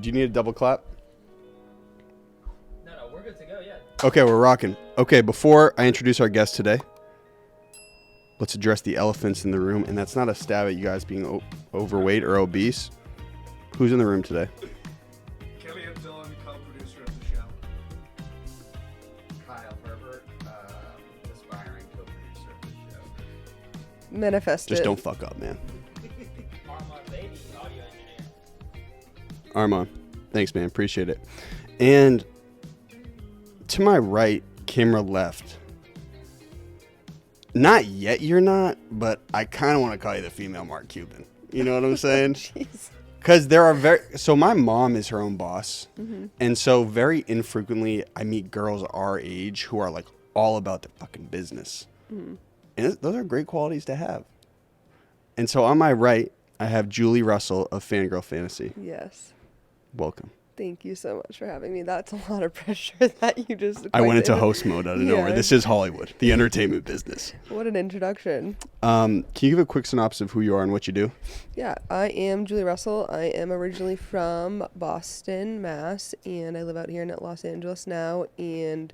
Do you need a double clap? No, we're good to go, yeah. Okay, we're rocking. Okay, before I introduce our guest today, let's address the elephants in the room. And that's not a stab at you guys being overweight or obese. Who's in the room today? Kelly and Dylan, co-producer of the show. Kyle Herbert, aspiring co-producer of the show. Manifest Just it. don't fuck up, man. Armand Baby, audio engineer. Armand, thanks, man. Appreciate it. And to my right, camera left. Not yet, you're not, but I kind of want to call you the female Mark Cuban. You know what I'm saying? Jeez. Because there are so my mom is her own boss. Mm-hmm. And so very infrequently I meet girls our age who are like all about the fucking business. Mm-hmm. And those are great qualities to have. And so on my right, I have Julie Russell of Fangirl Fantasy. Yes. Welcome. Thank you so much for having me. That's a lot of pressure that you just... I went into host mode out of nowhere. This is Hollywood, the entertainment business. What an introduction. Can you give a quick synopsis of who you are and what you do? Yeah, I am Julie Russell. I am originally from Boston, Mass, and I live out here in Los Angeles now, and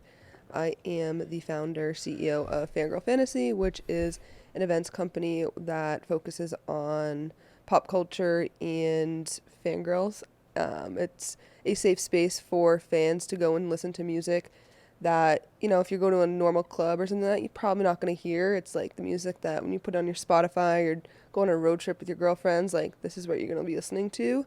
I am the founder, CEO of Fangirl Fantasy, which is an events company that focuses on pop culture and fangirls. It's a safe space for fans to go and listen to music that, you know, if you go to a normal club or something like that, you're probably not going to hear. It's like the music that when you put on your Spotify or go on a road trip with your girlfriends, like this is what you're going to be listening to.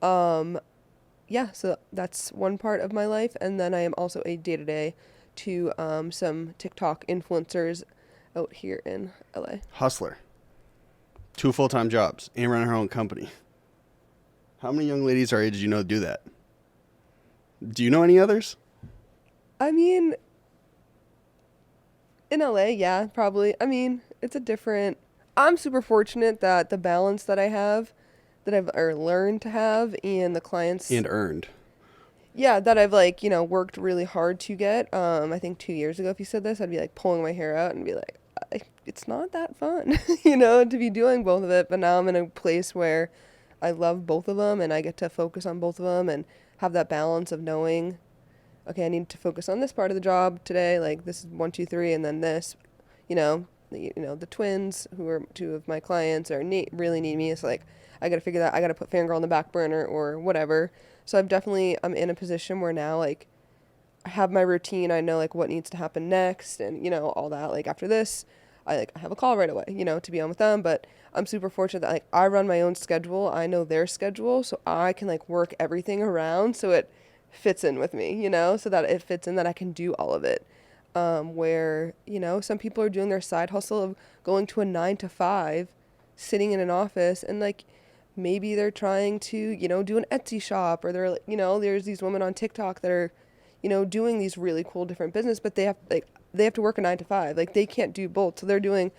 Yeah, so that's one part of my life. And then I am also a day-to-day to some TikTok influencers out here in LA. Hustler. 2 full-time jobs and running her own company. How many young ladies our age do you know do that? Do you know any others? I mean, in LA, yeah, probably. I mean, it's a different... I'm super fortunate that the balance that I have, that I've learned to have, and the clients... And earned. Yeah, that I've, like, you know, worked really hard to get. I think 2 years ago, if you said this, I'd be, like, pulling my hair out and be like, it's not that fun, you know, to be doing both of it. But now I'm in a place where I love both of them, and I get to focus on both of them and have that balance of knowing, okay, I need to focus on this part of the job today. Like, this is 1, 2, 3, and then this, the twins, who are 2 of my clients, really need me. It's like, I got to figure that, I got to put Fangirl on the back burner or whatever. So I'm in a position where now, like, I have my routine. I know, like, what needs to happen next and, you know, all that. Like, after this, I have a call right away, you know, to be on with them. But I'm super fortunate that, like, I run my own schedule. I know their schedule, so I can, like, work everything around so it fits in with me, you know, so that it fits in that I can do all of it. Where, you know, some people are doing their side hustle of going to a 9 to 5, sitting in an office, and, like, maybe they're trying to, you know, do an Etsy shop, or they're, you know, there's these women on TikTok that are, you know, doing these really cool different business, but they have to work a 9 to 5. Like, they can't do both. So they're doing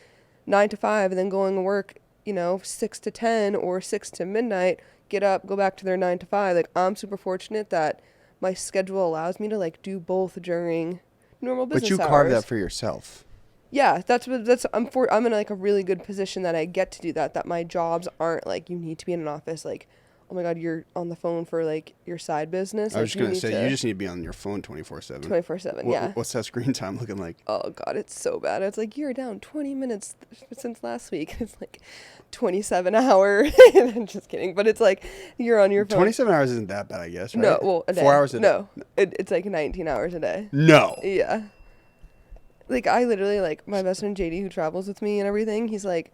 9 to 5 and then going to work, you know, 6 to 10 or 6 to midnight, get up, go back to their 9 to 5. Like, I'm super fortunate that my schedule allows me to, like, do both during normal business hours. But you carved that for yourself. Yeah, I'm in, like, a really good position that I get to do that my jobs aren't, like, you need to be in an office, like, oh my God, you're on the phone for, like, your side business. I was just going to say, you just need to be on your phone 24/7. 24/7, yeah. What's that screen time looking like? Oh God, it's so bad. It's like, you're down 20 minutes since last week. It's like 27 hour. I'm just kidding. But it's like, you're on your phone. 27 hours isn't that bad, I guess, right? No, well, a day. 4 hours a day? No, it's like 19 hours a day. No. Yeah. Like, I literally, like, my best friend JD, who travels with me and everything, he's like,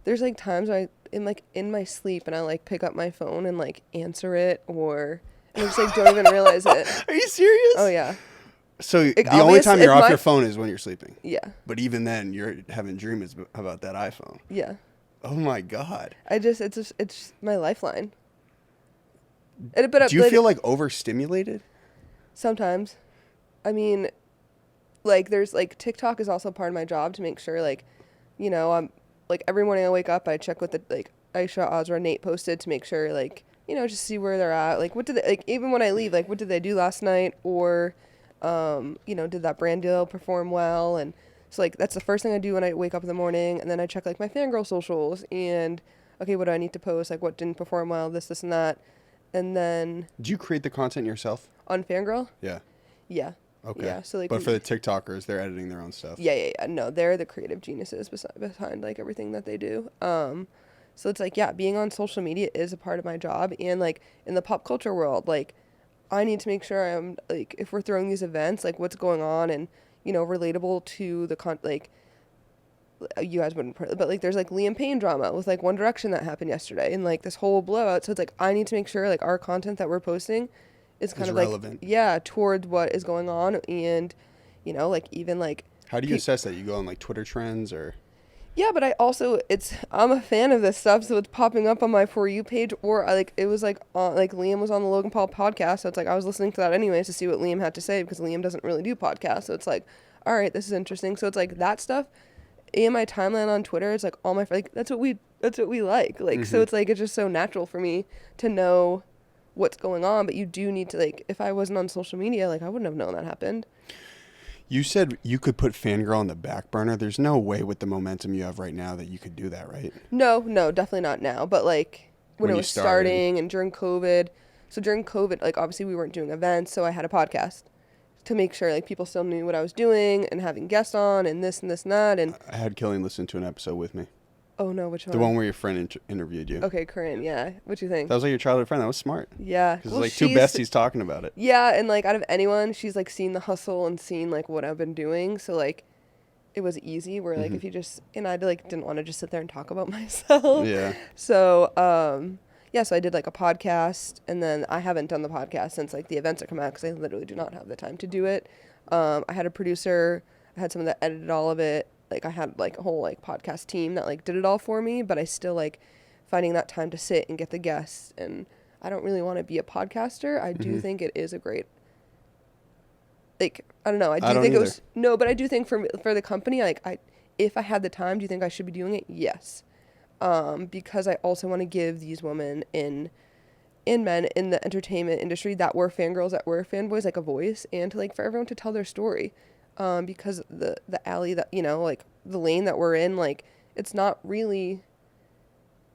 there's, like, times where I'm, like, in my sleep and I, like, pick up my phone and, like, answer it, or I just, like, don't even realize it. Are you serious? Oh, yeah. So like, the only time you're off your phone is when you're sleeping? Yeah. But even then, you're having dreams about that iPhone? Yeah. Oh, my God. It's my lifeline. Do you feel, like, overstimulated? Sometimes. I mean, like, there's, like, TikTok is also part of my job to make sure, like, you know, I'm, like, every morning I wake up, I check what like, Aisha, Azra, Nate posted to make sure, like, you know, just see where they're at. Like, what did they, like, even when I leave, like, what did they do last night? Or, you know, did that brand deal perform well? And so, like, that's the first thing I do when I wake up in the morning. And then I check, like, my Fangirl socials and, okay, what do I need to post? Like, what didn't perform well? This, and that. And then Did you create the content yourself? on Fangirl, Yeah. yeah. Okay. Yeah, so, like, but for the TikTokers, they're editing their own stuff. Yeah. No, they're the creative geniuses behind like everything that they do. So it's like, yeah, being on social media is a part of my job, and like in the pop culture world, like I need to make sure I'm like, if we're throwing these events, like what's going on, and relatable to the like you guys wouldn't, but like there's like Liam Payne drama with like One Direction that happened yesterday, and like this whole blowout. So it's like I need to make sure like our content that we're posting is kind of relevant. like toward what is going on, and like even like How do you assess that? You go on like Twitter trends or? yeah, but I'm a fan of this stuff, so it's popping up on my For You page, or it was like Liam was on the Logan Paul podcast, so it's like I was listening to that anyways to see what Liam had to say, because Liam doesn't really do podcasts, so it's like, all right, this is interesting. So it's like that stuff in my timeline on Twitter. It's like all my that's what we like, so it's like it's just so natural for me to know what's going on. But you do need to, like, if I wasn't on social media, like I wouldn't have known that happened. You said you could put Fangirl on the back burner. There's no way with the momentum you have right now that you could do that, right? No, definitely not now. But like when it was starting and during COVID. So during COVID, like obviously we weren't doing events, so I had a podcast to make sure like people still knew what I was doing and having guests on and this and this and that. And I had Killian listen to an episode with me. Oh no, which one? The one where your friend interviewed you. Okay, Corinne. Yeah, what you think? That was like your childhood friend. That was smart. Yeah, because like two besties talking about it. Yeah, and like out of anyone, she's like seen the hustle and seen like what I've been doing, so like it was easy. Where like if you just, and I like didn't want to just sit there and talk about myself. Yeah. So so I did like a podcast, and then I haven't done the podcast since like the events are come out, because I literally do not have the time to do it. I had a producer. I had someone that edited all of it. Like I had like a whole like podcast team that like did it all for me, but I still like finding that time to sit and get the guests. And I don't really want to be a podcaster. I do think it is a great, like, I don't know. I do think it was, no, but I do think for the company, like if I had the time, do you think I should be doing it? Yes. Because I also want to give these women in men in the entertainment industry that were fangirls, that were fanboys, like a voice, and to like for everyone to tell their story. Because the alley that, like the lane that we're in, like it's not really,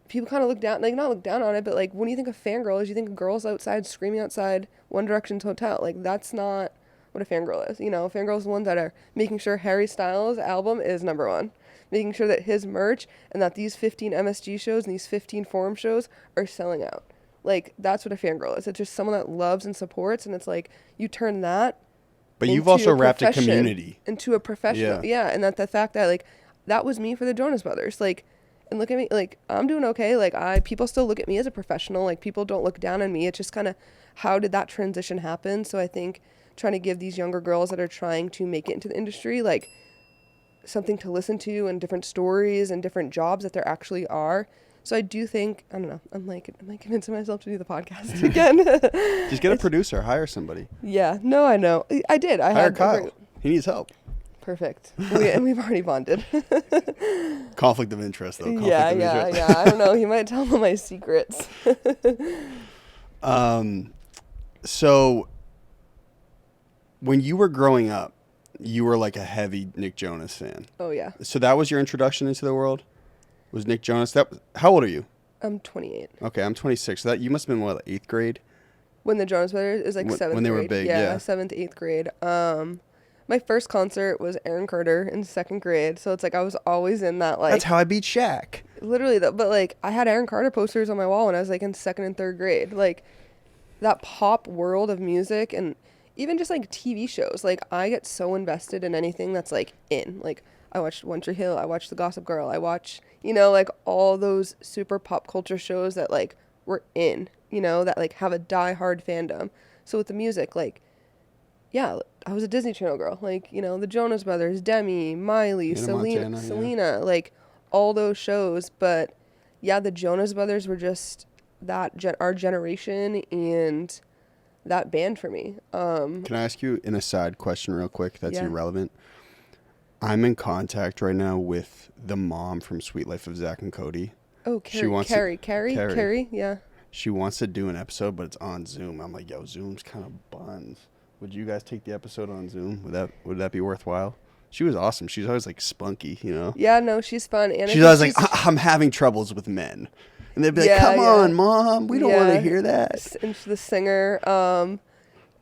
people kind of look down, like not look down on it, but like when you think of fangirls, you think of girls outside screaming outside One Direction's hotel. Like that's not what a fangirl is. Fangirls are the ones that are making sure Harry Styles' album is number one, making sure that his merch and that these 15 MSG shows and these 15 forum shows are selling out. Like that's what a fangirl is. It's just someone that loves and supports, and it's like you turn that. But you've also wrapped a community into a professional. Yeah. And that the fact that like that was me for the Jonas Brothers. Like, and look at me, like I'm doing okay. Like people still look at me as a professional. Like people don't look down on me. It's just kind of how did that transition happen? So I think trying to give these younger girls that are trying to make it into the industry like something to listen to, and different stories and different jobs that there actually are. So I do think, I don't know, I'm like convincing myself to do the podcast again. Just get a producer, hire somebody. Yeah, no, I know. I did. Hire Kyle. He needs help. Perfect. And we've already bonded. Conflict of interest, though. Yeah. I don't know. He might tell me my secrets. So when you were growing up, you were like a heavy Nick Jonas fan. Oh, yeah. So that was your introduction into the world? Was Nick Jonas? How old are you? I'm 28. Okay, I'm 26. So that you must have been what, like 8th grade? When the Jonas Brothers is like 7th grade. When they were big, yeah. 7th, 8th grade. My first concert was Aaron Carter in 2nd grade, so it's like I was always in that like. That's how I beat Shaq. Literally, though, but like I had Aaron Carter posters on my wall when I was like in 2nd and 3rd grade. Like that pop world of music, and even just like TV shows. Like I get so invested in anything that's like in. Like I watched One Tree Hill, I watched The Gossip Girl, I watch, like all those super pop culture shows that like were in, that like have a die-hard fandom. So with the music, like, yeah, I was a Disney Channel girl. Like, the Jonas Brothers, Demi, Miley, Selena, like all those shows. But yeah, the Jonas Brothers were just our generation and that band for me. Can I ask you an aside question real quick that's irrelevant? I'm in contact right now with the mom from Sweet Life of Zach and Cody. Oh, Carrie, yeah. She wants to do an episode, but it's on Zoom. I'm like, yo, Zoom's kind of buns. Would you guys take the episode on Zoom? Would that be worthwhile? She was awesome. She's always like spunky, Yeah, no, she's fun. And she's always like, I'm having troubles with men. And they'd be like, Yeah, come yeah. on, Mom, we don't want Yeah. to hear that. And the singer.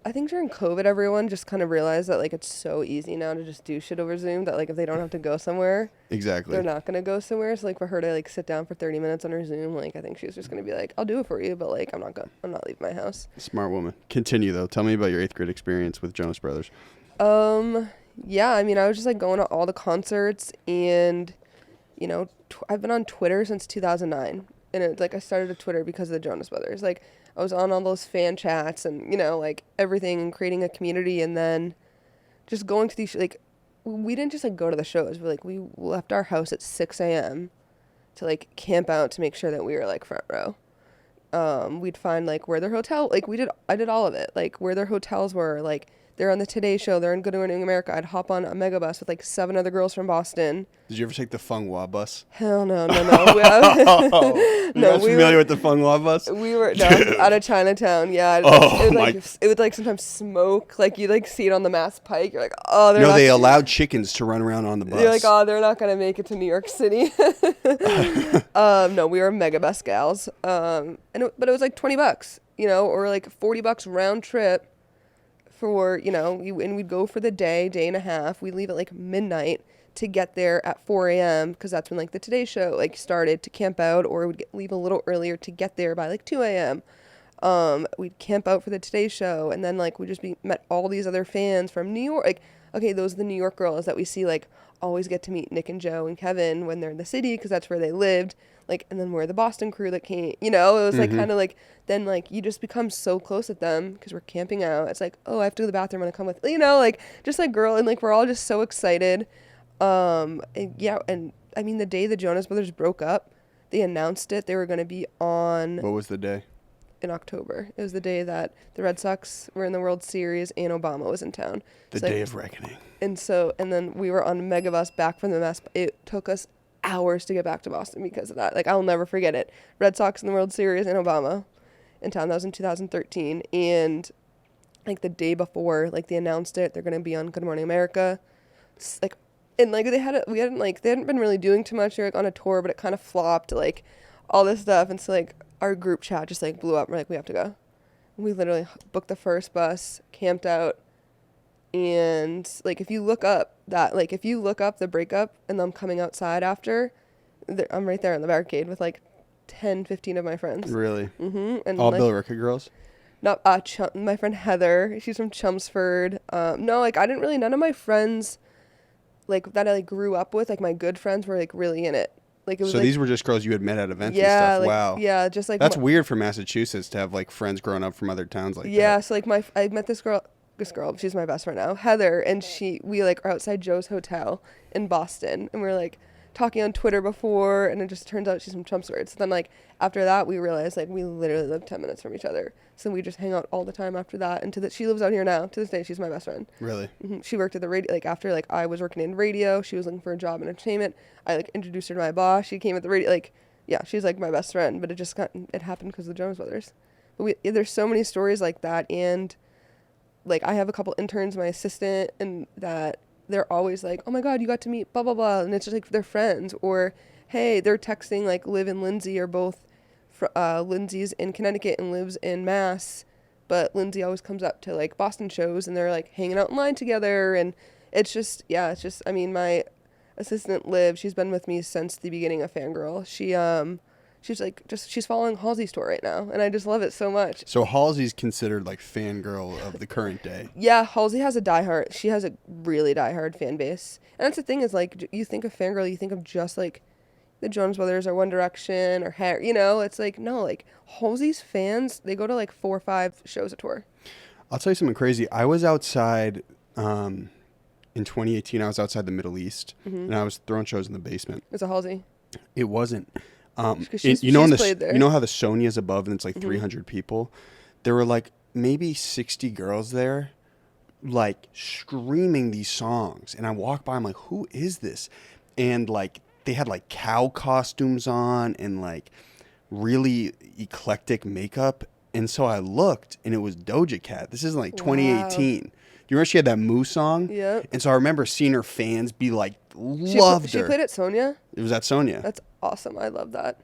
I think during COVID, everyone just kind of realized that like it's so easy now to just do shit over Zoom that like if they don't have to go somewhere, Exactly. they're not gonna go somewhere. So like for her to like sit down for 30 minutes on her Zoom, like I think she was just gonna be like, I'll do it for you, but like I'm not leaving my house. Smart woman. Continue though. Tell me about your 8th grade experience with Jonas Brothers. Yeah, I mean I was just like going to all the concerts, and you know I've been on Twitter since 2009, and it's like I started a Twitter because of the Jonas Brothers. Like I was on all those fan chats and, you know, like everything, and creating a community, and then just going to these, like, we didn't just like go to the shows. We left our house at 6 a.m. to like camp out to make sure that we were like front row. We'd find like where their hotel, like I did all of it, like where their hotels were, like they're on the Today Show, they're in Good Morning America. I'd hop on a mega bus with like 7 other girls from Boston. Did you ever take the Fangirl bus? Hell no. You're No, not familiar with the Fangirl bus? We were out of Chinatown. Yeah. It would like sometimes smoke. Like you like see it on the Mass Pike. You're like, oh, No, they allowed chickens to run around on the bus. You're like, oh, they're not gonna make it to New York City. No, we were mega bus gals. But it was like $20, you know, or like $40 round trip for, you know, and we'd go for the day and a half. We'd leave at like midnight to get there at 4 a.m. because that's when like the Today Show like started to camp out, or we'd leave a little earlier to get there by like 2 a.m. We'd camp out for the Today Show, and then like we just met all these other fans from New York. Like, okay, those are the New York girls that we see like always get to meet Nick and Joe and Kevin when they're in the city because that's where they lived. Like, and then we're the Boston crew that came, you know, it was like kind of like, then like you just become so close with them because we're camping out. It's like, oh, I have to go to the bathroom, and I come with, you know, like just like girl, and like we're all just so excited. And I mean the day the Jonas Brothers broke up, they announced it. They were going to be on. What was the day? In October. It was the day that the Red Sox were in the World Series and Obama was in town. The day of reckoning. And then we were on a mega bus back from the mess. It took us hours to get back to Boston because of that. Like, I'll never forget it. Red Sox in the World Series and Obama in town. That was in 2013. And like the day before, like they announced it, they're going to be on Good Morning America. Like, and like they hadn't been really doing too much. They're like on a tour, but it kind of flopped, like all this stuff. And so like our group chat just like blew up. We're like, we have to go. And we literally booked the first bus, camped out. And like if you look up the breakup and them coming outside after, I'm right there on the barricade with like 10, 15 of my friends. Really? Mm-hmm. And All like, Bill Ricka girls? Not my friend Heather, she's from Chelmsford. No, like I didn't really, none of my friends like that I like grew up with, like my good friends were like really in it. Like it was. So like, these were just girls you had met at events and stuff. Like, wow. Yeah, just like that's weird for Massachusetts to have like friends growing up from other towns like that. Yeah, so like I met this girl, she's my best friend now, Heather, and we like are outside Joe's hotel in Boston, and we were like talking on Twitter before, and it just turns out she's from Chelmsford. So then like after that we realized like we literally live 10 minutes from each other. So we just hang out all the time after that. And she lives out here now. To this day, she's my best friend. Really? Mm-hmm. She worked at the radio. Like after like I was working in radio, she was looking for a job in entertainment. I like introduced her to my boss. She came at the radio. Like, yeah, she's like my best friend. But it happened because of the Jonas Brothers. But there's so many stories like that. And like I have a couple interns, my assistant, and that they're always like, oh my God, you got to meet blah, blah, blah. And it's just like they're friends. Or, hey, they're texting like Liv and Lindsay are both, Lindsay's in Connecticut and lives in Mass. But Lindsay always comes up to like Boston shows and they're like hanging out in line together. And it's just, I mean, my assistant Liv, she's been with me since the beginning of Fangirl. She's following Halsey's tour right now, and I just love it so much. So Halsey's considered like fangirl of the current day. Yeah, Halsey has she has a really diehard fan base. And that's the thing is like, you think of Fangirl, you think of just like the Jonas Brothers or One Direction or Harry, you know, it's like, no, like Halsey's fans, they go to like 4 or 5 shows a tour. I'll tell you something crazy. I was outside, in 2018, I was outside the Middle East, and I was throwing shows in the basement. It's a Halsey. It wasn't. She's you know how the Sony is above and it's like 300 people? There were like maybe 60 girls there, like screaming these songs. And I walked by, I'm like, who is this? And like they had like cow costumes on and like really eclectic makeup. And so I looked and it was Doja Cat. This is like 2018. Wow. You remember she had that Moo song? Yeah. And so I remember seeing her fans be like, loved her. She played at Sonia? It was at Sonia. That's awesome. I love that.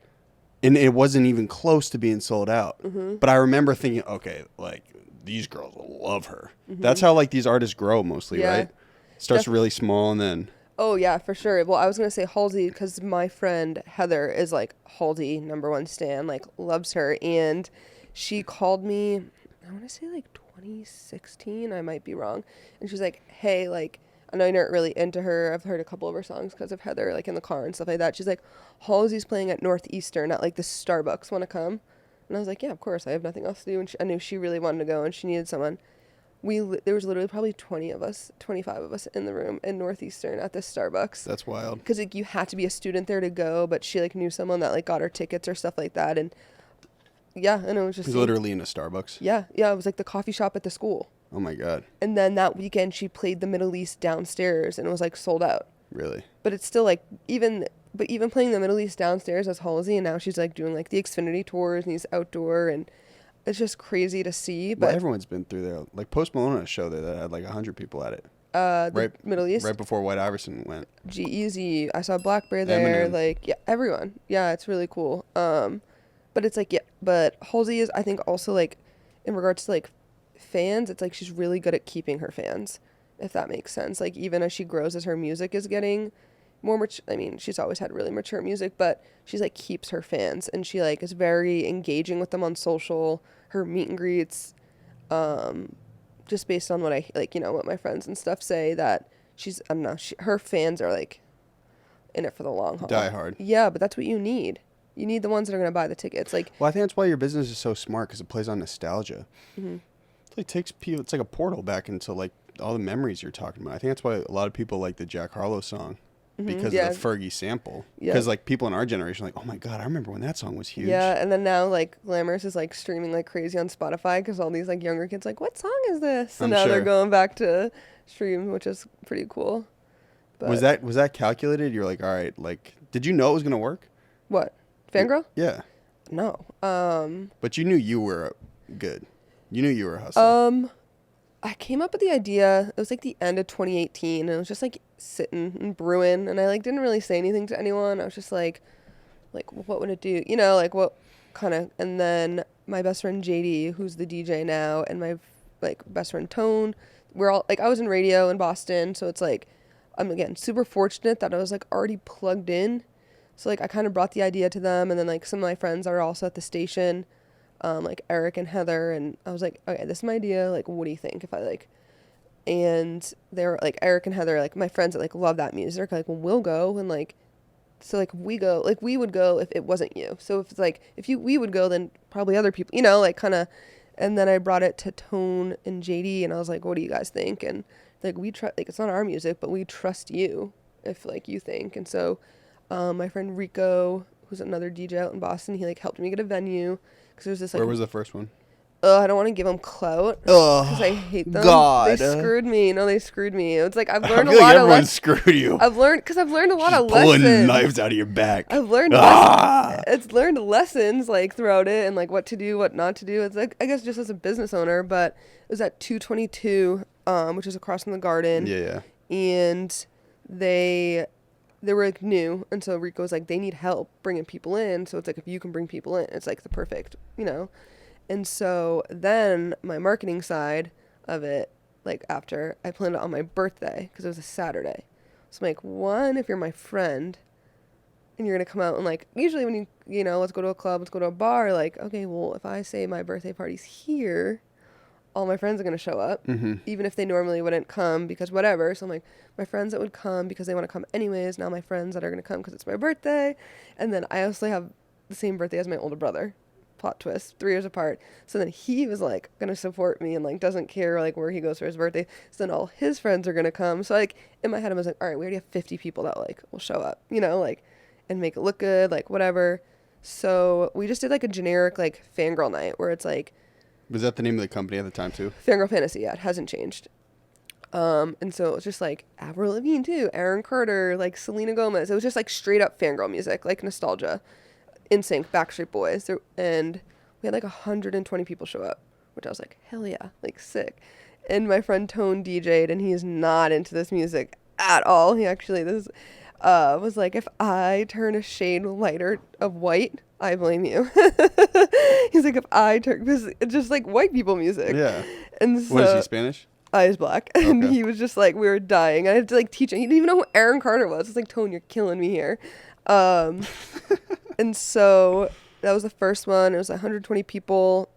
And it wasn't even close to being sold out. Mm-hmm. But I remember thinking, okay, like, these girls will love her. Mm-hmm. That's how, like, these artists grow mostly, Yeah. right? Starts really small and then... Oh, yeah, for sure. Well, I was going to say Halsey because my friend Heather is, like, Halsey, #1 stan, like, loves her. And she called me, I want to say, like, 2016. I might be wrong. And she's like, hey, like, I know you're not really into her. I've heard a couple of her songs because of Heather, like, in the car and stuff like that. She's like, Halsey's playing at Northeastern at, like, the Starbucks. Want to come? And I was like, yeah, of course. I have nothing else to do. And I knew she really wanted to go and she needed someone. There was literally probably 20 of us, 25 of us in the room in Northeastern at this Starbucks. That's wild. Because, like, you had to be a student there to go, but she, like, knew someone that, like, got her tickets or stuff like that. And, yeah, and it was just... He's literally in a Starbucks. Yeah, it was, like, the coffee shop at the school. Oh, my God. And then that weekend, she played the Middle East downstairs, and it was, like, sold out. Really? But it's still, like, even playing the Middle East downstairs as Halsey, and now she's, like, doing, like, the Xfinity tours and these outdoor, and... It's just crazy to see, but... Well, everyone's been through there. Like, Post Malone had a show there that had, like, 100 people at it. The Middle East? Right before White Iverson went. G-Eazy. I saw Black Bear there. Eminem. Like, yeah, everyone. Yeah, it's really cool. But it's, like, yeah. But Halsey is, I think, also, like, in regards to, like, fans, it's, like, she's really good at keeping her fans, if that makes sense. Like, even as she grows, as her music is getting... more mature. I mean, she's always had really mature music, but she's like keeps her fans and she like is very engaging with them on social. Her meet and greets, just based on what I like, you know, what my friends and stuff say that she's, I don't know, her fans are like in it for the long haul. Die hard. Yeah, but that's what you need. You need the ones that are going to buy the tickets. Like, well, I think that's why your business is so smart because it plays on nostalgia. Mm-hmm. It like takes people. It's like a portal back into like all the memories you're talking about. I think that's why a lot of people like the Jack Harlow song. Because yeah. of the Fergie sample. Yeah. Because, like, people in our generation are like, oh, my God, I remember when that song was huge. Yeah, and then now, like, Glamorous is, like, streaming like crazy on Spotify because all these, like, younger kids like, what song is this? And now they're going back to stream, which is pretty cool. But Was that calculated? You're like, all right, like, did you know it was going to work? What? Fangirl? Yeah. No. But you knew you were good. You knew you were hustling. I came up with the idea, it was, like, the end of 2018, and it was just, like, sitting and brewing, and I, like, didn't really say anything to anyone. I was just, like, what would it do? You know, like, what kind of, and then my best friend JD, who's the DJ now, and my, like, best friend Tone, we're all, like, I was in radio in Boston, so it's, like, I'm, again, super fortunate that I was, like, already plugged in. So, like, I kind of brought the idea to them, and then, like, some of my friends are also at the station, like Eric and Heather, and I was like, okay, this is my idea, like, what do you think if I, like, and they were, like, Eric and Heather, like, my friends that, like, love that music, like, well, we'll go, and, like, so, like, we would go if it wasn't you, so if it's, like, we would go, then probably other people, you know, like, kind of, and then I brought it to Tone and JD, and I was like, what do you guys think, and, like, like, it's not our music, but we trust you, if, like, you think, and so, my friend Rico, who's another DJ out in Boston, he, like, helped me get a venue. There's this, like, where was the first one? I don't want to give them clout because I hate them. God. They screwed me. No, they screwed me. It's like I've learned I feel a lot like everyone of screwed you. I've learned a lot of Pulling lessons. knives out of your back. I've learned it's learned lessons like throughout it and like what to do, what not to do. It's like I guess just as a business owner, but it was at 222, which is across from the Garden. Yeah. And they were like new, and so Rico was like, they need help bringing people in. So it's like if you can bring people in, it's like the perfect, you know. And so then my marketing side of it, like after I planned it on my birthday because it was a Saturday. So I'm like, one, if you're my friend and you're going to come out and like, usually when you know, let's go to a club, let's go to a bar, like, okay, well, if I say my birthday party's here, all my friends are going to show up, even if they normally wouldn't come because whatever. So I'm like, my friends that would come because they want to come anyways, now my friends that are going to come because it's my birthday. And then I also have the same birthday as my older brother. Plot twist, 3 years apart. So then he was like gonna support me and like doesn't care like where he goes for his birthday. So then all his friends are gonna come. So like in my head I was like, all right, we already have 50 people that like will show up, you know, like and make it look good, like whatever. So we just did like a generic like fangirl night where it's like, was that the name of the company at the time too? Fangirl Fantasy, yeah, it hasn't changed. And so it was just like Avril Lavigne too, Aaron Carter, like Selena Gomez. It was just like straight up fangirl music, like nostalgia. NSYNC, Backstreet Boys, and we had like 120 people show up, which I was like, hell yeah, like sick. And my friend Tone DJ'd, and he is not into this music at all. He actually, was like, if I turn a shade lighter of white, I blame you. He's like, if I turn, because it's just like white people music. Yeah. And so What is he, Spanish? I was black. And Okay. he was just like, we were dying. I had to like teach him. He didn't even know who Aaron Carter was. It's like, Tone, you're killing me here. And so that was the first one. It was 120 people,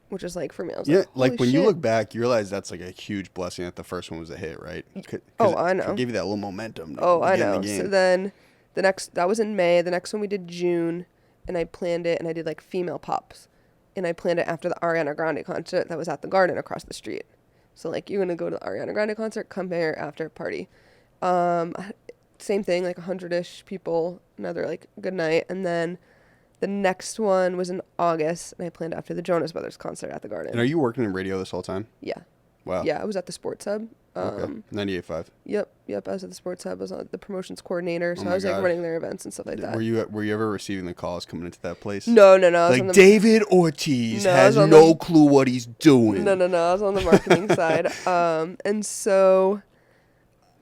which is like, for me, I was Yeah, like, like holy when you shit. look back, you realize that's like a huge blessing that the first one was a hit, right? Oh, I know. It gave you that little momentum. Oh, to I get in know. the So game. then that was in May. The next one we did June, and I planned it, and I did like female pops. And I planned it after the Ariana Grande concert that was at the Garden across the street. So like, you're going to go to the Ariana Grande concert, come here after party. Same thing, like 100-ish people, another like good night. And then the next one was in August, and I planned after the Jonas Brothers concert at the Garden. And are you working in radio this whole time? Yeah. Wow. Yeah, I was at the Sports Hub. Okay. 98.5. Yep. I was at the Sports Hub. I was the promotions coordinator, so Oh I my was like God. running their events and stuff like that. Were you ever receiving the calls coming into that place? No. I was on Like the, David Ortiz No, I has was on no the- clue what he's doing. No. I was on the marketing side. And so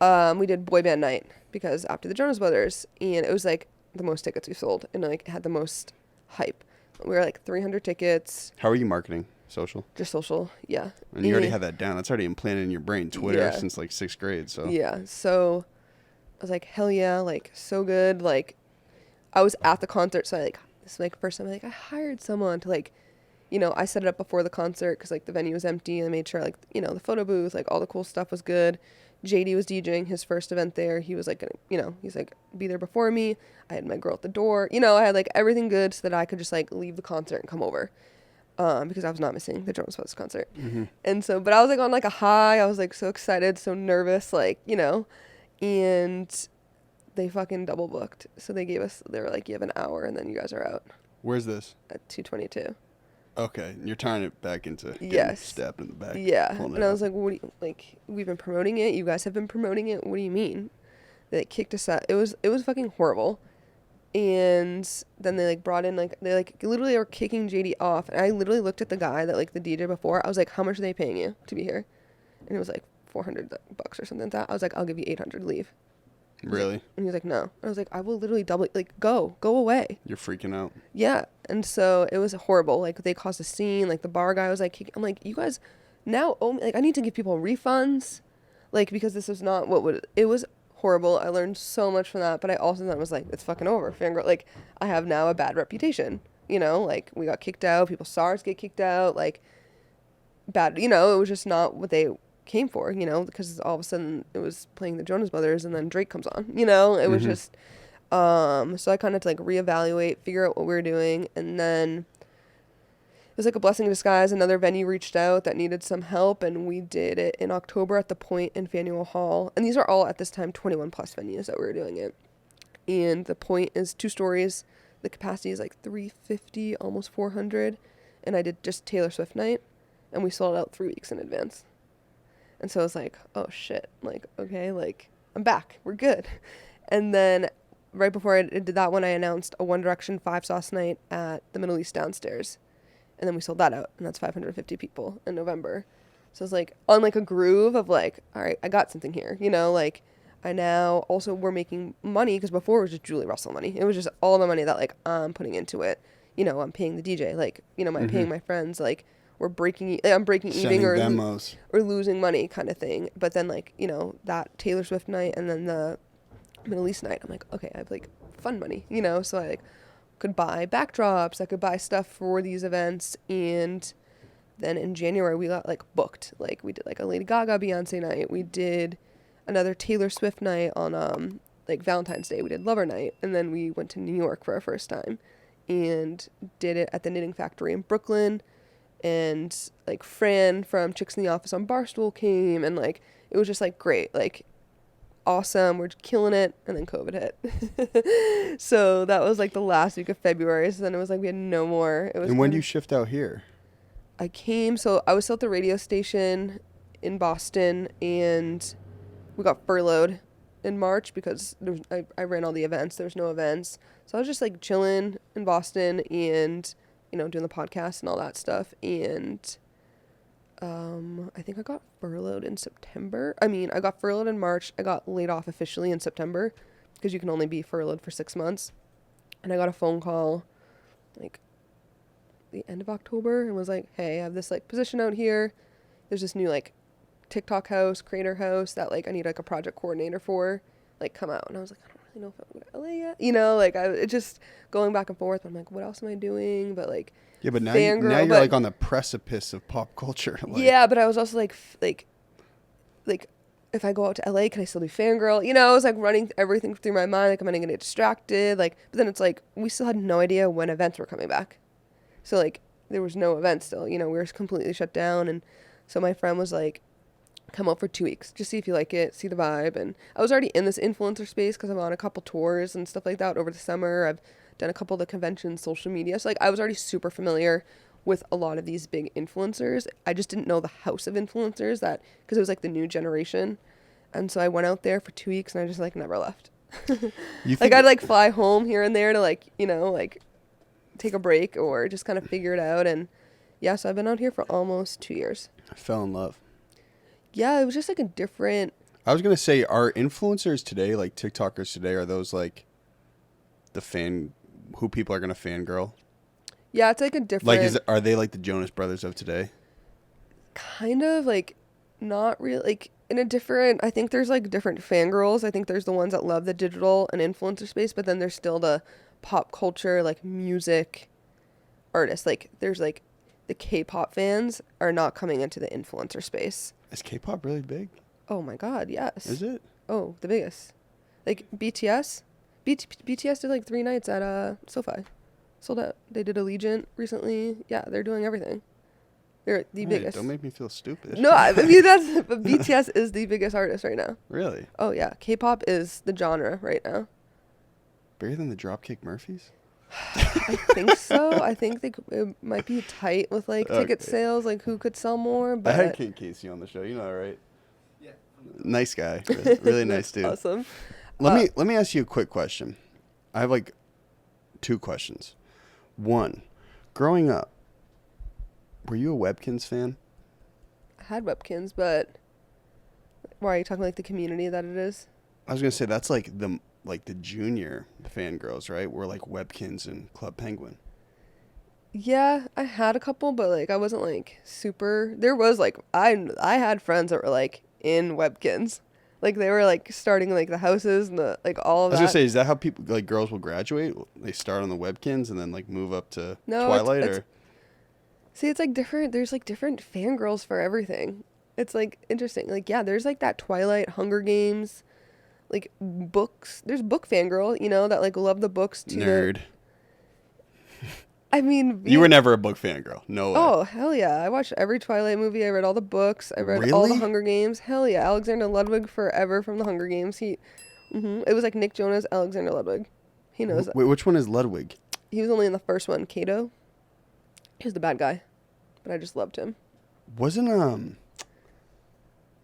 we did boy band night because after the Jonas Brothers, and it was like the most tickets we sold, and like it had the most hype. We were like 300 tickets, How are you marketing? Social? just social. Yeah. And you already have that down. That's already implanted in your brain. Twitter Yeah. since like 6th grade. So Yeah. So I was like, hell yeah, like so good. Like I was at the concert, so this is like first time I hired someone to like, I set it up before the concert because like the venue was empty. I made sure like, the photo booth, like all the cool stuff was good. JD was DJing his first event there. He was like, he's like, be there before me. I had my girl at the door. I had like everything good so that I could just like leave the concert and come over. Because I was not missing the Jonas Brothers concert. Mm-hmm. And so, but I was like on like a high. I was like so excited, so nervous, like, and they fucking double booked. So they were like, you have an hour and then you guys are out Where's this? at 2:22. Okay. You're tying it back into getting Yes. stabbed in the back. Yeah. pulling it And I up. was like, what do you, like, we've been promoting it. You guys have been promoting it. What do you mean? They like, kicked us out. It was fucking horrible. And then they like brought in like, they like literally were kicking JD off. And I literally looked at the guy that like the DJ before. I was like, how much are they paying you to be here? And it was like $400 or something like that. I was like, I'll give you 800, leave. Really? And he was like, no. I was like, I will literally double, like, go away. You're freaking out. Yeah. And so it was horrible. Like, they caused a scene. Like, the bar guy was like, I'm like, you guys now owe me, like, I need to give people refunds. Like, because this was not it was horrible. I learned so much from that. But I also then was like, it's fucking over. Fangirl, like, I have now a bad reputation. Like, we got kicked out. People saw us get kicked out. Like, bad, it was just not what they came for, because all of a sudden it was playing the Jonas Brothers and then Drake comes on, it was just, so I kind of had to like reevaluate, figure out what we were doing. And then it was like a blessing in disguise. Another venue reached out that needed some help, and we did it in October at the Point in Faneuil Hall. And these are all at this time 21 plus venues that we were doing it. And the Point is 2 stories. The capacity is like 350, almost 400. And I did just Taylor Swift night, and we sold out 3 weeks in advance. And so I was like, oh shit, like, okay, like, I'm back, we're good. And then right before I did that one, I announced a One Direction 5-sauce night at the Middle East downstairs. And then we sold that out, and that's 550 people in November. So I was like, on like a groove of like, all right, I got something here, like, I now also, we're making money, because before it was just Julie Russell money. It was just all the money that like I'm putting into it. I'm paying the DJ, like, I'm paying my friends, like, I'm breaking Sending even demos. or losing money kind of thing. But then like, that Taylor Swift night and then the Middle East night, I'm like, okay, I have like fun money, so I like could buy backdrops, I could buy stuff for these events. And then in January we got like booked. Like we did like a Lady Gaga Beyonce night. We did another Taylor Swift night on like Valentine's Day. We did Lover Night, and then we went to New York for our first time and did it at the Knitting Factory in Brooklyn. And like Fran from Chicks in the Office on Barstool came, and like it was just like great, like awesome, we're killing it. And then COVID hit. So that was like the last week of February. So then it was like we had no more. It was And when do kinda- you shift out here? so I was still at the radio station in Boston, and we got furloughed in March because I ran all the events. There was no events. So I was just like chilling in Boston and doing the podcast and all that stuff. And I think I got furloughed in September. I got furloughed in March. I got laid off officially in September because you can only be furloughed for 6 months. And I got a phone call like the end of October and was like, hey, I have this like position out here. There's this new like TikTok house, creator house that like I need like a project coordinator for. Like, come out. And I was like, I don't really know if I'm going to LA yet. You know, like it just going back and forth. I'm like, what else am I doing? But like, Yeah, but now, fangirl, you're but, like on the precipice of pop culture. Like, yeah, but I was also like if I go out to LA, can I still do fangirl? You know, I was like running everything through my mind. Like, am I going to get distracted? Like, but then it's like, we still had no idea when events were coming back. So like, there was no events still, you know, we were completely shut down. And so my friend was like, come out for 2 weeks, just see if you like it, see the vibe. And I was already in this influencer space because I'm on a couple tours and stuff like that over the summer. I've done a couple of the conventions, social media. So like, I was already super familiar with a lot of these big influencers. I just didn't know the house of influencers that, because it was like the new generation. And so I went out there for 2 weeks and I just like never left. Like I'd like fly home here and there to like, you know, like take a break or just kind of figure it out. And yeah, so I've been out here for almost 2 years. I fell in love. Yeah, it was just like a different. I was going to say, are influencers today, like TikTokers today, are those like who people are going to fangirl? Yeah, it's like a different. Like, are they like the Jonas Brothers of today? Kind of like not really, like in a different, I think there's like different fangirls. I think there's the ones that love the digital and influencer space, but then there's still the pop culture, like music artists. Like there's like the K-pop fans are not coming into the influencer space. Is K-pop really big? Oh my God, yes. Is it? Oh, the biggest. Like BTS. BTS did like 3 nights at SoFi. Sold out. They did Allegiant recently. Yeah, they're doing everything. They're the biggest. Don't make me feel stupid. No, but BTS is the biggest artist right now. Really? Oh yeah, K-pop is the genre right now. Bigger than the Dropkick Murphys? I think so. I think it might be tight with like ticket sales, like who could sell more. But I had Kate Casey on the show. You know that, right? Yeah. Nice guy. Really nice dude. Awesome. Let me ask you a quick question. I have like 2 questions. One, growing up, were you a Webkinz fan? I had Webkinz, but why are you talking like the community that it is? I was gonna say that's like the junior fangirls, right? We're like Webkinz and Club Penguin. Yeah, I had a couple, but like I wasn't like super. There was like I had friends that were like in Webkinz, like they were like starting like the houses and the like all of that. I was gonna say, is that how people like girls will graduate? They start on the Webkinz and then like move up to Twilight, or? See, it's like different. There's like different fangirls for everything. It's like interesting. Like yeah, there's like that Twilight, Hunger Games, like books. There's book fangirl, you know, that like love the books to Nerd. I mean, you were never a book fangirl. No way. Oh, hell yeah. I watched every Twilight movie. I read all the books. I read all the Hunger Games. Hell yeah. Alexander Ludwig forever from the Hunger Games. It was like Nick Jonas, Alexander Ludwig. He knows that. Wait, which one is Ludwig? He was only in the first one, Cato. He was the bad guy, but I just loved him. Wasn't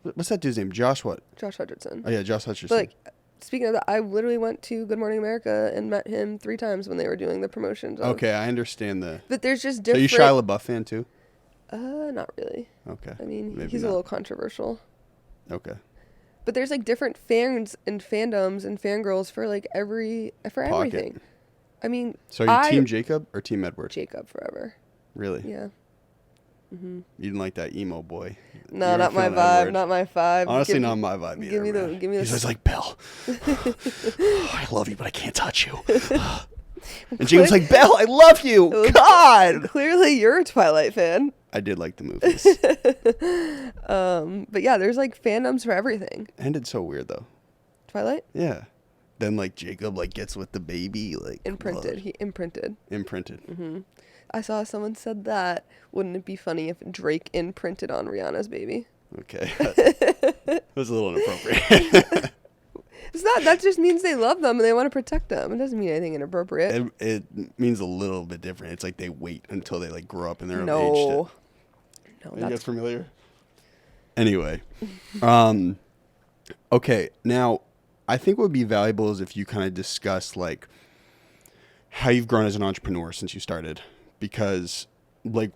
what's that dude's name? Josh what? Josh Hutcherson. Oh yeah, Josh Hutcherson. But like, speaking of that, I literally went to Good Morning America and met him 3 times when they were doing the promotions. Okay, I understand But there's just different. So you Shia LaBeouf fan too? Not really. Okay. I mean, Maybe he's not. a little controversial. Okay. But there's like different fans and fandoms and fangirls for like everything. I mean, so are you Team Jacob or Team Edward? Jacob forever. Really? Yeah. Mm-hmm. You didn't like that emo boy. No, not my vibe. Edward. Not my vibe. Honestly, not my vibe either. Give me the. He's always like, Belle, I love you, but I can't touch you. And James like, Belle, I love you. God. Clearly, you're a Twilight fan. I did like the movies. But yeah, there's like fandoms for everything. Ended so weird though. Twilight? Yeah. Then like Jacob like gets with the baby like imprinted. He imprinted. Imprinted. Mm-hmm. I saw someone said that. Wouldn't it be funny if Drake imprinted on Rihanna's baby? Okay. That was a little inappropriate. It's not. That just means they love them and they want to protect them. It doesn't mean anything inappropriate. It means a little bit different. It's like they wait until they like grow up and they're of age. No, Are you guys familiar? Anyway, okay. Now, I think what would be valuable is if you kind of discuss like how you've grown as an entrepreneur since you started, because like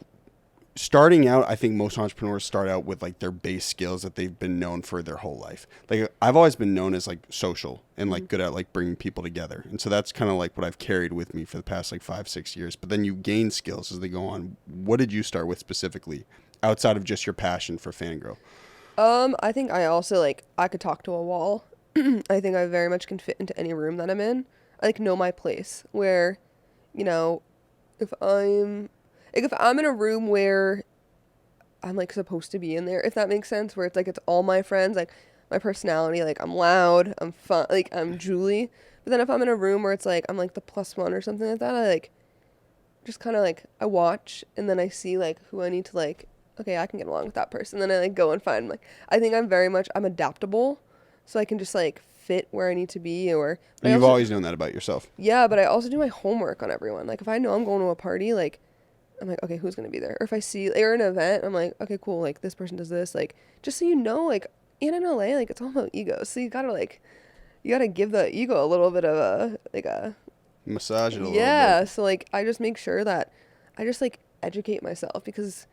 starting out, I think most entrepreneurs start out with like their base skills that they've been known for their whole life. Like I've always been known as like social and like good at like bringing people together. And so that's kind of like what I've carried with me for the past like 5-6 years. But then you gain skills as they go on. What did you start with specifically outside of just your passion for Fangirl? I think I also like I could talk to a wall. I think I very much can fit into any room that I'm in. I like know my place where, you know, if I'm in a room where I'm like supposed to be in there, if that makes sense, where it's like it's all my friends, like my personality, like I'm loud, I'm fun, like I'm Julie. But then if I'm in a room where it's like I'm like the +1 or something like that, I like just kind of like I watch and then I see like who I need to like, okay, I can get along with that person. Then I like go and find like I think I'm adaptable, so I can just like fit where I need to be. Or And you've always known that about yourself. yeah, but I also do my homework on everyone. Like if I know I'm going to a party, like I'm like, okay, who's gonna be there? Or if I see or an event, I'm like, okay, cool, like this person does this, like just so you know, like in LA, like it's all about egos. So you gotta give the ego a little bit of a Massage it a little bit. yeah. So like I just make sure that I just like educate myself, because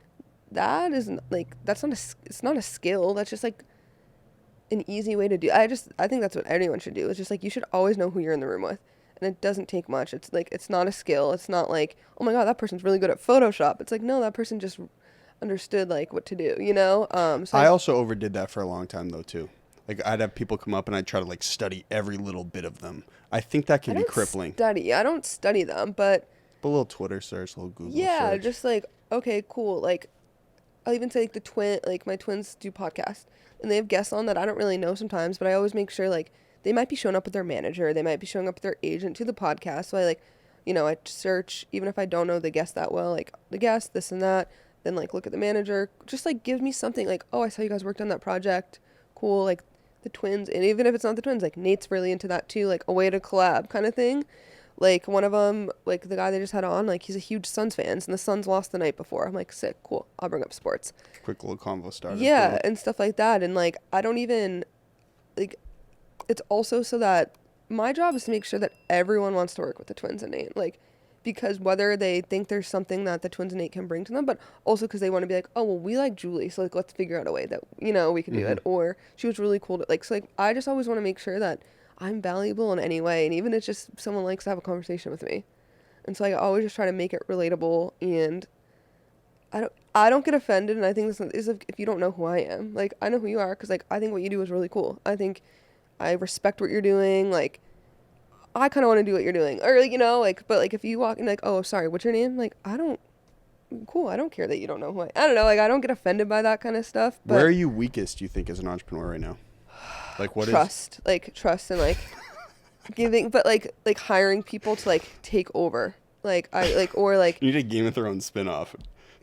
that is like it's not a skill. That's just like an easy way to do. I think that's what anyone should do. It's just like you should always know who you're in the room with. And it doesn't take much. It's like it's not a skill. It's not like, oh my god, that person's really good at Photoshop. It's like, no, that person just understood like what to do, you know? So I also overdid that for a long time though too. Like I'd have people come up and I'd try to like study every little bit of them. I think that can be crippling. I don't study them, but A little Twitter search, a little Google yeah, search. just like, okay, cool. Like I'll even say like my twins do podcasts and they have guests on that I don't really know sometimes, but I always make sure like they might be showing up with their manager, they might be showing up with their agent to the podcast. So I like, you know, I search, even if I don't know the guest that well, like the guest, this and that, then like look at the manager, just like give me something like, oh, I saw you guys worked on that project. Cool. Like the twins. And even if it's not the twins, like Nate's really into that too, like a way to collab kind of thing. Like one of them, like the guy they just had on, like he's a huge Suns fan, and the Suns lost the night before. I'm like, sick, cool. I'll bring up sports. Quick little convo starter. Yeah, Cool. and stuff like that. And like I don't even like. It's also so that my job is to make sure that everyone wants to work with the twins and Nate, like because whether they think there's something that the twins and Nate can bring to them, but also because they want to be like, oh well, we like Julie, so like let's figure out a way that you know we can do it, or she was really cool to like. So like I just always want to make sure that I'm valuable in any way, and even if it's just someone likes to have a conversation with me, and so I always just try to make it relatable. And I don't get offended, and I think this is if you don't know who I am, like I know who you are, because like I think what you do is really cool. I respect what you're doing. Like, I kind of want to do what you're doing. Or, like, you know, like, but, like, if you walk in, like, oh, sorry, what's your name? Like, I don't care that you don't know who I don't know. Like, I don't get offended by that kind of stuff. But Where are you weakest, do you think, as an entrepreneur right now? Like, what trust. Like, trust and, like, giving, but, like, hiring people to, like, take over. Like, You need a Game of Thrones spinoff.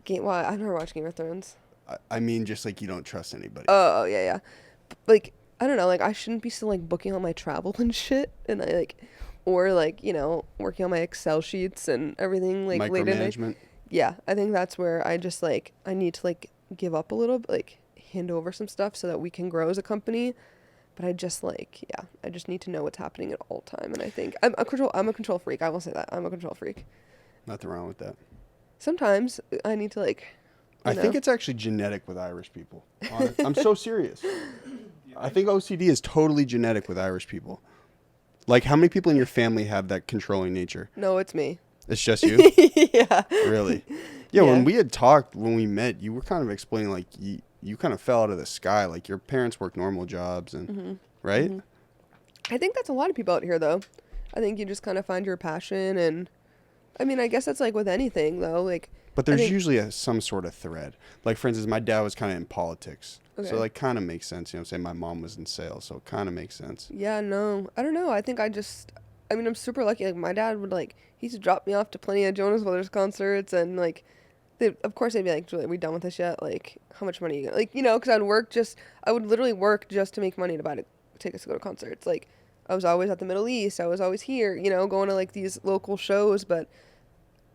Well, I've never watched Game of Thrones. I mean, just, like, you don't trust anybody. Oh, yeah. Like, I don't know, like, I shouldn't be still, like, booking all my travel and shit, and I, like, or, like, you know, working on my Excel sheets and everything, like, late at night. Micromanagement. Yeah, I think that's where I just, like, I need to, like, give up a little bit, like, hand over some stuff so that we can grow as a company, but I just, like, yeah, I just need to know what's happening at all time, and I think, I'm a control freak, I will say that, I'm a control freak. Nothing wrong with that. Sometimes I need to, like, I think it's actually genetic with Irish people. I'm so serious. I think OCD is totally genetic with Irish people. Like, how many people in your family have that controlling nature? No, it's me. It's just you? Yeah. Really? Yeah, when we had talked, when we met, you were kind of explaining, like, you kind of fell out of the sky. Like, your parents worked normal jobs, and right? I think that's a lot of people out here, though. I think you just kind of find your passion, and, I mean, I guess that's, like, with anything, though. Like, But there's usually some sort of thread. Like, for instance, my dad was kind of in politics. Okay. So, like, kind of makes sense. You know what I'm saying? My mom was in sales, so it kind of makes sense. yeah, no. I don't know. I think I'm super lucky. Like, my dad would, like, he used to drop me off to plenty of Jonas Brothers concerts, and, like, of course they'd be like, Julie, are we done with this yet? Like, how much money are you gonna, like, you know, because I would literally work just to make money to buy tickets to go to concerts. Like, I was always at the Middle East. I was always here, you know, going to, like, these local shows, but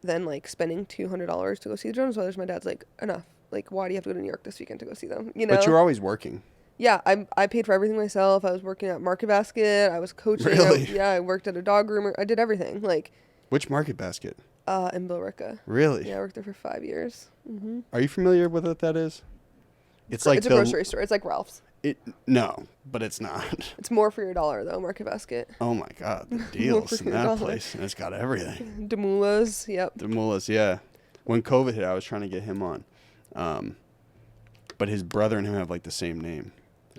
then, like, spending $200 to go see the Jonas Brothers, my dad's like, enough. Like, why do you have to go to New York this weekend to go see them? You know? But you're always working. Yeah, I paid for everything myself. I was working at Market Basket. I was coaching. Really? I worked at a dog groomer. I did everything. Like, Which Market Basket? In Billerica. Really? Yeah, I worked there for 5 years. Mm-hmm. Are you familiar with what that is? It's like It's a grocery store. It's like Ralph's. No, but it's not. It's more for your dollar though, Market Basket. Oh my God, the deals for in your that dollar. place, and it's got everything. Demoulas, yep. The mullahs, yeah. When COVID hit, I was trying to get him on, but his brother and him have like the same name.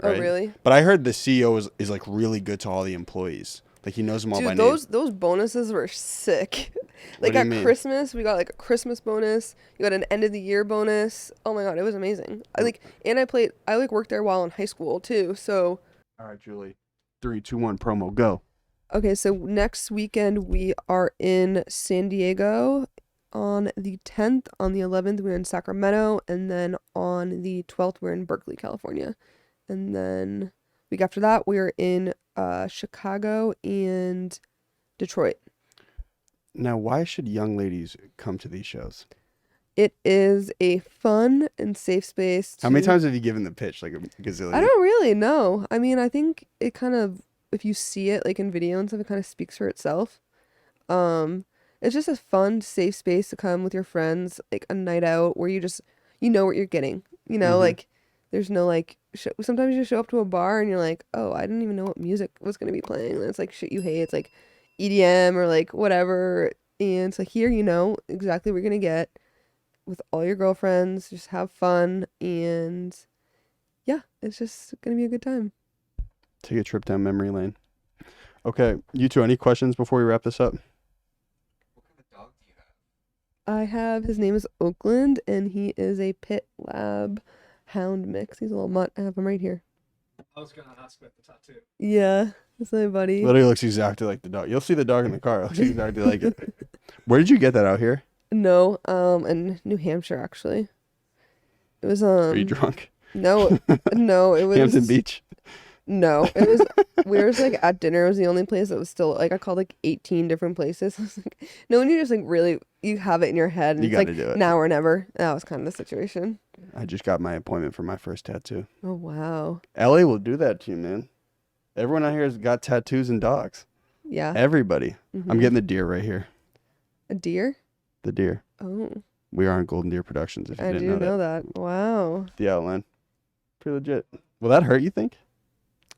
Right? Oh, really? But I heard the CEO is like really good to all the employees. Like he knows them all by Dude, name. those bonuses were sick. What Like do you at mean? Christmas, we got like a Christmas bonus. You got an end of the year bonus. Oh my God, it was amazing. I worked there while in high school too. So All right, Julie. 3, 2, 1, promo, go. okay, so next weekend we are in San Diego on the 10th. On the 11th, we're in Sacramento. And then on the 12th, we're in Berkeley, California. And then week after that, we're in Chicago and Detroit. Now, why should young ladies come to these shows? It is a fun and safe space. How many times have you given the pitch? Like a gazillion? I don't really know. I mean, I think it kind of, if you see it like in video and stuff, it kind of speaks for itself. It's just a fun, safe space to come with your friends, like a night out where you know what you're getting. You know, Mhm. like there's no like, sometimes you show up to a bar and you're like, oh, I didn't even know what music was going to be playing. And it's like shit you hate. It's like EDM or like whatever. And it's like here, you know exactly what you're going to get with all your girlfriends. Just have fun. And yeah, it's just going to be a good time. Take a trip down memory lane. Okay, you two, any questions before we wrap this up? What kind of dog do you have? I have, his name is Oakland, and he is a pit lab hound mix. He's a little mutt. I have him right here. I was gonna ask about the tattoo. Yeah, that's my buddy. Literally looks exactly like the dog. You'll see the dog in the car. It looks exactly like it. Where did you get that out here? No, in New Hampshire actually. It was Are you drunk? no, no, it was Hampton Beach. No, it was we were just like at dinner. It was the only place that was still like I called like 18 different places. I was like, no, when you just like really you have it in your head and You it's gotta like do it. now or never. That was kind of the situation. I just got my appointment for my first tattoo. Oh wow. LA will do that to you, man. Everyone out here has got tattoos and dogs. Yeah. Everybody. Mhm. I'm getting the deer right here. A deer? The deer. Oh, We are on Golden Deer Productions, if you I didn't do know know that. that. Wow. The outline. Pretty legit. Will that hurt, you think?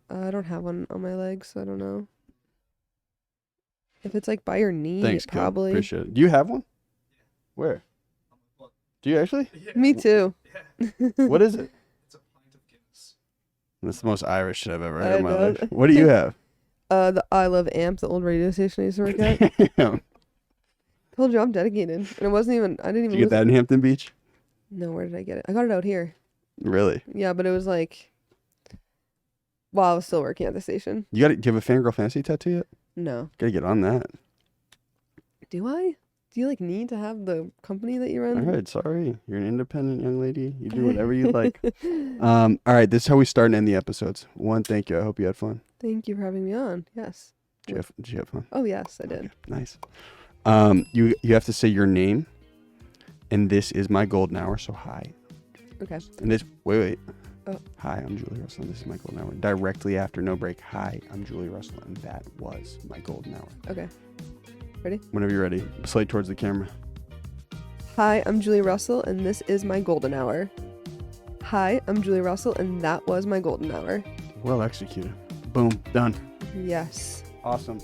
I don't have one on my leg, so I don't know. If it's like by your knee, Thanks, kid. probably. Appreciate it. Do you have one? Where? Do you actually? Yeah. Me too. Yeah. What is it? It's a pint of Guinness. That's the most Irish shit I've ever heard I in my know. life. What do you have? The I Love Amp, the old radio station I used to work at. Damn. Told you I'm dedicated, and it wasn't even. I didn't even. Did you get that in Hampton Beach? No, where did I get it? I got it out here. Really? Yeah, but it was like while I was still working at the station. Do you have a Fangirl Fantasy tattoo yet? No. Gotta get on that. Do I? Do you like need to have the company that you All run? right, sorry. You're an independent young lady. You do whatever you like. All right, this is how we start and end the episodes. One, thank you. I hope you had fun. Thank you for having me on. Yes. Did you have fun? Oh yes, I did. Okay, nice. You have to say your name, and this is my golden hour. So hi, Okay. and this wait. Oh. Hi, I'm Julie Russell, and this is my golden hour. Directly after no break. Hi, I'm Julie Russell, and that was my golden hour. Okay. Ready? Whenever you're ready, slide towards the camera. Hi, I'm Julie Russell, and this is my golden hour. Hi, I'm Julie Russell, and that was my golden hour. Well executed. Boom, done. Yes. Awesome.